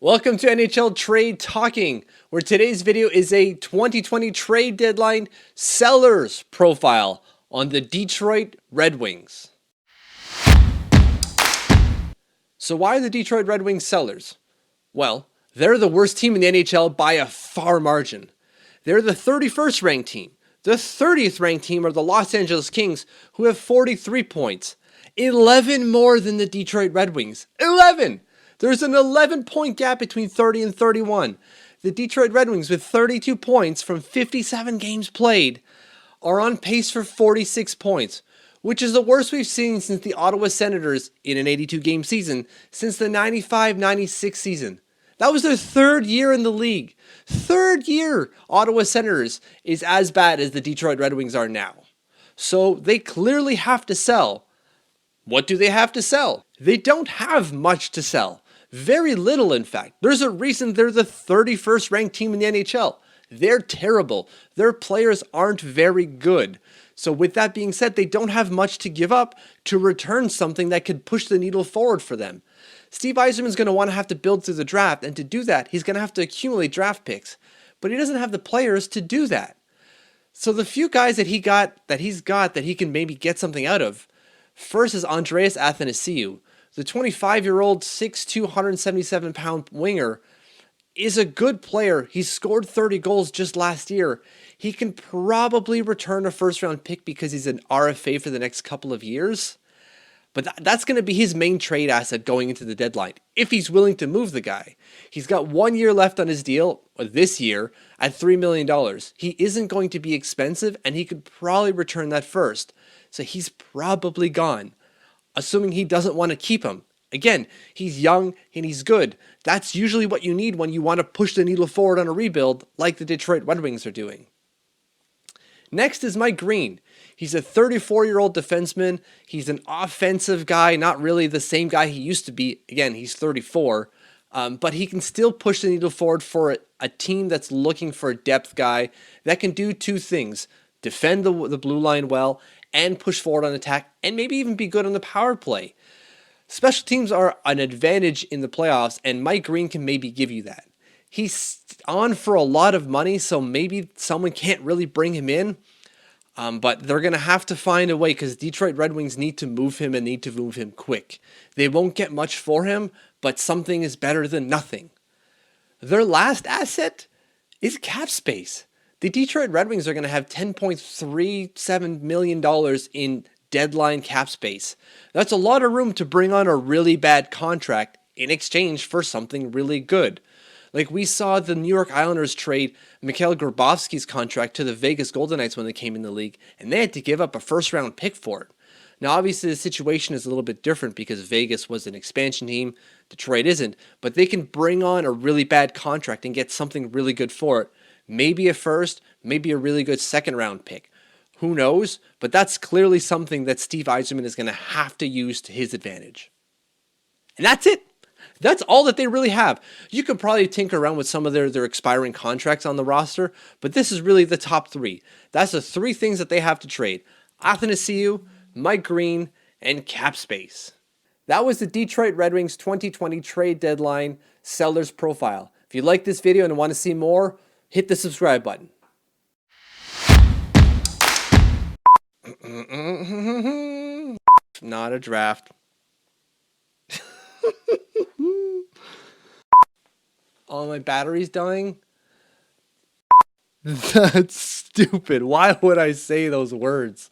Welcome to NHL Trade Talking, where today's video is a 2020 trade deadline sellers profile on the Detroit Red Wings. So why are the Detroit Red Wings sellers? Well, they're the worst team in the NHL by a far margin. They're the 31st ranked team. The 30th ranked team are the Los Angeles Kings, who have 43 points. 11 more than the Detroit Red Wings. 11! There's an 11-point gap between 30 and 31. The Detroit Red Wings, with 32 points from 57 games played, are on pace for 46 points, which is the worst we've seen since the Ottawa Senators in an 82-game season since the 95-96 season. That was their third year in the league. Third year Ottawa Senators is as bad as the Detroit Red Wings are now. So they clearly have to sell. What do they have to sell? They don't have much to sell. Very little, in fact. There's a reason they're the 31st ranked team in the NHL. They're terrible. Their players aren't very good. So with that being said, they don't have much to give up to return something that could push the needle forward for them. Steve Yzerman's going to want to have to build through the draft, and to do that, he's going to have to accumulate draft picks. But he doesn't have the players to do that. So the few guys that he's got that he can maybe get something out of, first is Andreas Athanasiou. The 25-year-old, 6'2", 177-pound winger is a good player. He scored 30 goals just last year. He can probably return a first-round pick because he's an RFA for the next couple of years. But that's going to be his main trade asset going into the deadline, if he's willing to move the guy. He's got 1 year left on his deal, this year, at $3 million. He isn't going to be expensive, and he could probably return that first. So he's probably gone, assuming he doesn't want to keep him. Again, he's young and he's good. That's usually what you need when you want to push the needle forward on a rebuild like the Detroit Red Wings are doing. Next is Mike Green. He's a 34-year-old defenseman. He's an offensive guy, not really the same guy he used to be. Again, he's 34, but he can still push the needle forward for a team that's looking for a depth guy that can do two things: defend the blue line well and push forward on attack, and maybe even be good on the power play. Special teams are an advantage in the playoffs, and Mike Green can maybe give you that. He's on for a lot of money, so maybe someone can't really bring him in, but they're going to have to find a way, because Detroit Red Wings need to move him and need to move him quick. They won't get much for him, but something is better than nothing. Their last asset is cap space. The Detroit Red Wings are going to have $10.37 million in deadline cap space. That's a lot of room to bring on a really bad contract in exchange for something really good. Like we saw the New York Islanders trade Mikhail Grabovski's contract to the Vegas Golden Knights when they came in the league, and they had to give up a first-round pick for it. Now, obviously, the situation is a little bit different because Vegas was an expansion team, Detroit isn't, but they can bring on a really bad contract and get something really good for it. Maybe a first, maybe a really good second-round pick. Who knows? But that's clearly something that Steve Yzerman is going to have to use to his advantage. And that's it. That's all that they really have. You could probably tinker around with some of their expiring contracts on the roster, but this is really the top three. That's the three things that they have to trade: Athanasiou, Mike Green, and cap space. That was the Detroit Red Wings 2020 trade deadline sellers profile. If you like this video and want to see more, hit the subscribe button. Not a draft. Oh, my battery's dying? That's stupid. Why would I say those words?